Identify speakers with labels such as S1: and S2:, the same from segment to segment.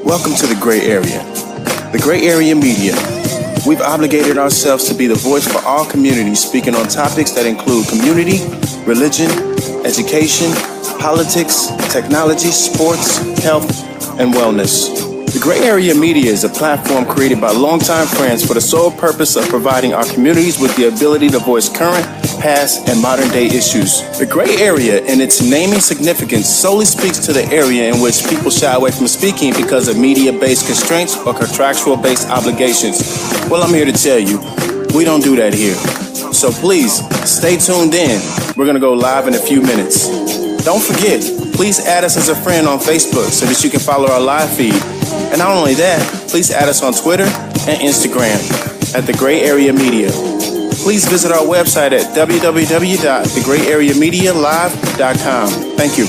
S1: Welcome to the Gray Area. The Gray Area Media. We've obligated ourselves to be the voice for all communities, speaking on topics that include community, religion, education, politics, technology, sports, health, and wellness. The Gray Area Media is a platform created by longtime friends for the sole purpose of providing our communities with the ability to voice current, past, and modern-day issues. The Gray Area, in its naming significance, solely speaks to the area in which people shy away from speaking because of media-based constraints or contractual-based obligations. Well, I'm here to tell you, we don't do that here. So please, stay tuned in. We're going to go live in a few minutes. Don't forget, please add us as a friend on Facebook so that you can follow our live feed. And not only that, please add us on Twitter and Instagram at The Gray Area Media. Please visit our website at www.thegrayareamedialive.com. Thank you.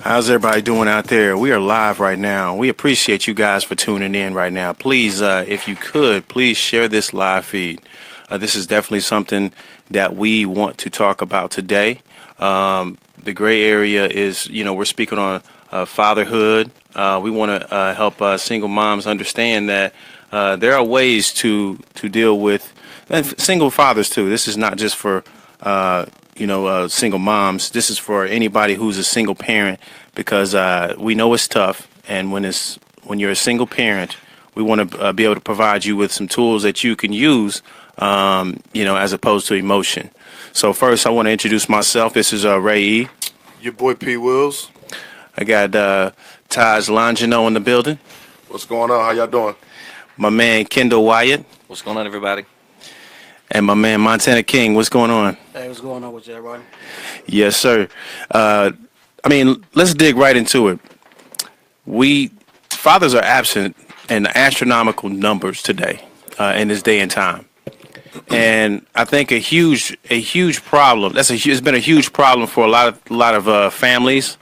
S1: How's everybody doing out there? We are live right now. We appreciate you guys for tuning in right now. Please, if you could, please share this live feed. This is definitely something that we want to talk about today. The Gray Area is, we're speaking on fatherhood. We want to help single moms understand that there are ways to deal with and single fathers too. This is not just for single moms. This is for anybody who's a single parent, because we know it's tough. And when you're a single parent, we want to be able to provide you with some tools that you can use, as opposed to emotion. So first, I want to introduce myself. This is Ray E.
S2: Your boy P. Wills.
S1: I got Taj Longino in the building.
S2: What's going on? How y'all doing?
S1: My man Kendall Wyatt.
S3: What's going on, everybody?
S1: And my man Montana King. What's going on?
S4: Hey, what's going on with you, everybody?
S1: Yes, sir. Let's dig right into it. Fathers are absent in astronomical numbers today, in this day and time. And I think a huge problem. It's been a huge problem for a lot of families.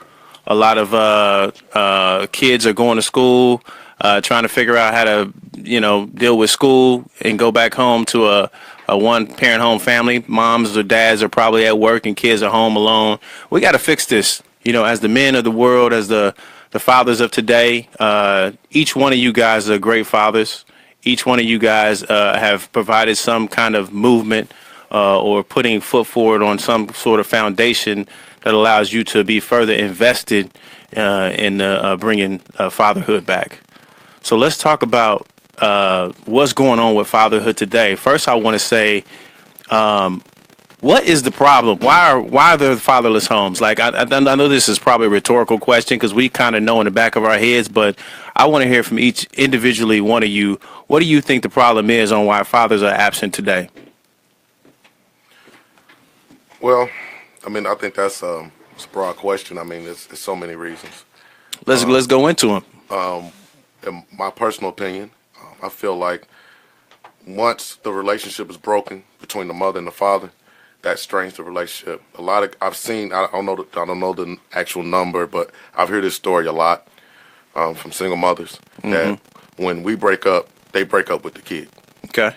S1: A lot of kids are going to school, trying to figure out how to deal with school and go back home to a one-parent home family. Moms or dads are probably at work and kids are home alone. We got to fix this. As the men of the world, as the fathers of today, each one of you guys are great fathers. Each one of you guys have provided some kind of movement or putting foot forward on some sort of foundation that allows you to be further invested in bringing fatherhood back. So let's talk about what's going on with fatherhood today. First, I want to say, what is the problem? Why are there fatherless homes? Like, I know this is probably a rhetorical question because we kind of know in the back of our heads, but I want to hear from each individually one of you. What do you think the problem is on why fathers are absent today?
S2: Well, I think that's a broad question. It's so many reasons.
S1: Let's go into them.
S2: In my personal opinion, I feel like once the relationship is broken between the mother and the father, that strains the relationship. I've seen, I don't know the actual number, but I've heard this story a lot from single mothers that when we break up, they break up with the kid.
S1: Okay.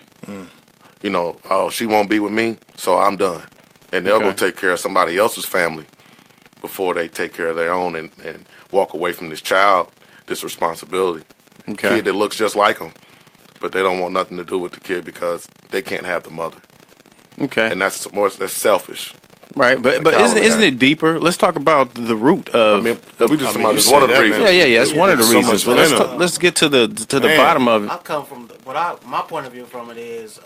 S2: She won't be with me, so I'm done. And they'll go take care of somebody else's family before they take care of their own and walk away from this child, this responsibility.
S1: Okay.
S2: Kid that looks just like them, but they don't want nothing to do with the kid because they can't have the mother.
S1: Okay.
S2: And that's selfish.
S1: Right, but isn't it deeper? Let's talk about the root of.
S2: It's one of the reasons.
S1: Yeah. It's one of the reasons. But let's get to the bottom of it.
S4: I come from my point of view from it is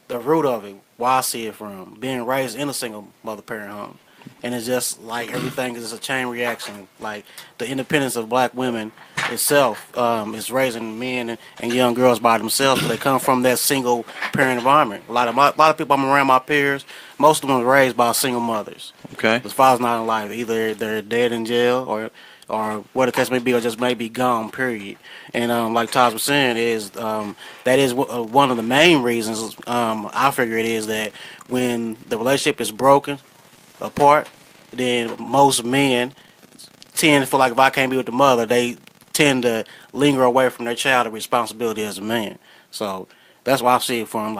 S4: the root of it. Where I see it from being raised in a single mother parent home, and it's just like everything is a chain reaction. Like the independence of black women itself is raising men and young girls by themselves. So they come from that single parent environment. A lot of people I'm around, my peers, most of them were raised by single mothers.
S1: Okay.
S4: The father's not alive. Either they're dead in jail or what the case may be, or just may be gone, period. And like Taj was saying, that is one of the main reasons I figure it is that when the relationship is broken apart, then most men tend to feel like if I can't be with the mother, they tend to linger away from their child and responsibility as a man. So That's why I see it from.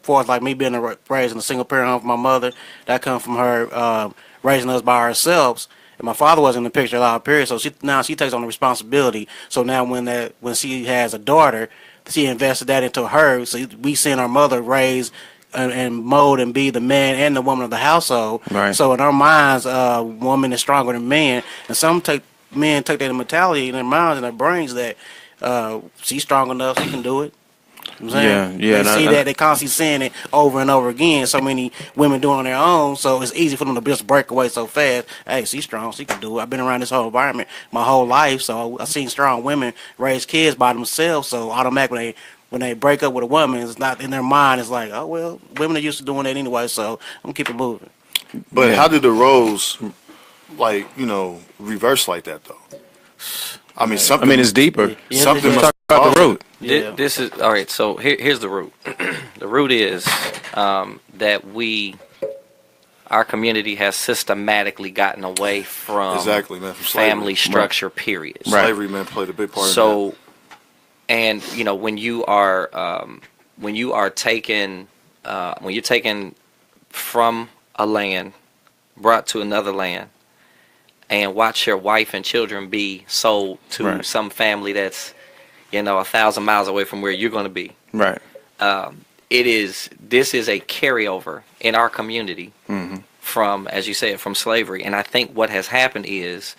S4: For like me being raised in a single parent home for my mother, that come from her raising us by ourselves. And my father wasn't in the picture a lot of period, so she takes on the responsibility. So now when she has a daughter, she invested that into her. So we seen our mother raise and mold and be the man and the woman of the household.
S1: Right.
S4: So in our minds, woman is stronger than men, and men take that mentality in their minds and their brains that she's strong enough, she can do it. You know what I'm saying?
S1: Yeah.
S4: They see that, they constantly saying it over and over again. So many women doing it on their own, so it's easy for them to just break away so fast. Hey, she's strong, she can do it. I've been around this whole environment my whole life, so I've seen strong women raise kids by themselves. So automatically, when they break up with a woman, it's not in their mind. It's like, oh well, women are used to doing that anyway, so I'm gonna keep it moving.
S3: But how did the roles, like, reverse like that though? I mean, something.
S1: I mean, it's deeper.
S4: Yeah,
S3: something
S4: yeah.
S3: must
S1: Talk about the root.
S4: Yeah.
S5: This is all right. So here's the root. The root is that our community has systematically gotten away from
S3: Exactly, man. From slavery.
S5: family structure. Period.
S1: Right.
S3: Slavery, man, played a big part in
S5: So, and when you are taken when you're taken from a land, brought to another land, and watch your wife and children be sold to
S1: Right.
S5: some family that's 1,000 miles away from where you're going to be.
S1: Right.
S5: This is a carryover in our community from, as you said, from slavery. And I think what has happened is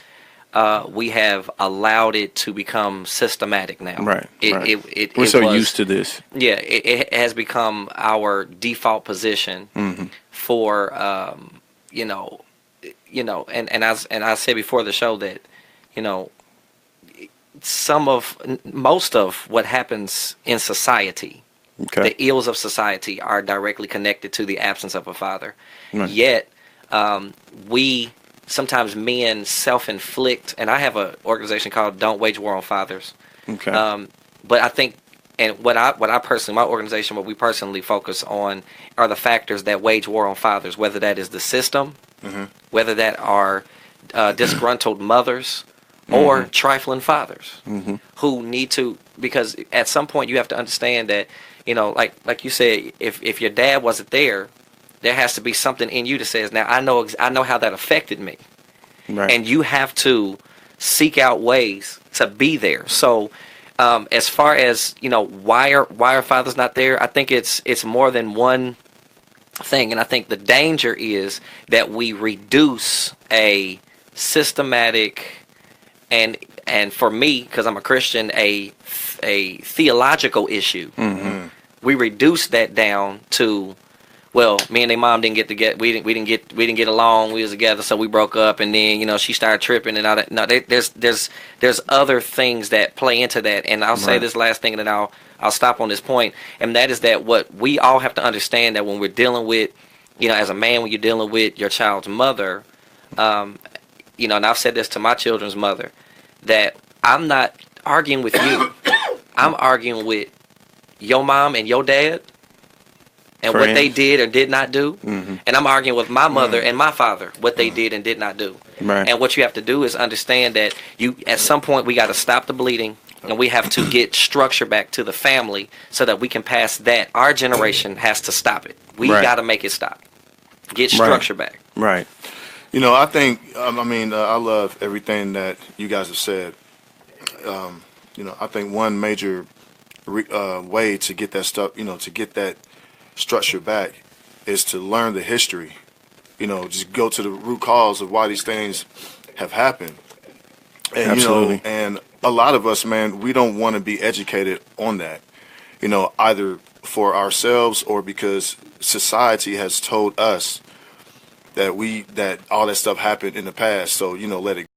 S5: we have allowed it to become systematic now.
S1: Right.
S5: We're
S1: so used to this.
S5: Yeah, it has become our default position for and I said before the show that most of what happens in society,
S1: Okay.
S5: the ills of society, are directly connected to the absence of a father.
S1: Right.
S5: Yet we sometimes men self-inflict, and I have an organization called Don't Wage War on Fathers.
S1: Okay.
S5: But I think, and what I personally, my organization, what we personally focus on are the factors that wage war on fathers, whether that is the system, whether that are disgruntled mothers or trifling fathers who need to, because at some point you have to understand that, like you said, if your dad wasn't there has to be something in you that says, now I know how that affected me.
S1: Right.
S5: And you have to seek out ways to be there. So as far as why are fathers not there, I think it's more than one thing, and I think the danger is that we reduce a systematic and for me, because I'm a Christian, a theological issue. We reduce that down to, well, me and their mom didn't we didn't get along. We was together, so we broke up, and then she started tripping and all that. No, there's other things that play into that, and I'll say this last thing, and then I'll stop on this point, and that is that what we all have to understand, that when we're dealing with, as a man, when you're dealing with your child's mother, and I've said this to my children's mother, that I'm not arguing with you, I'm arguing with your mom and your dad. And what they did or did not do. And I'm arguing with my mother and my father, what they did and did not do.
S1: Right.
S5: And what you have to do is understand that at some point, we got to stop the bleeding, and we have to get structure back to the family so that we can pass that. Our generation has to stop it. We
S1: Right.
S5: got to make it stop. Get structure back.
S1: Right.
S3: I think, I love everything that you guys have said. I think one major way to get that stuff, to get that structure back is to learn the history. Just go to the root cause of why these things have happened. And,
S1: Absolutely.
S3: And a lot of us, man, we don't want to be educated on that, either for ourselves or because society has told us that all that stuff happened in the past. So, let it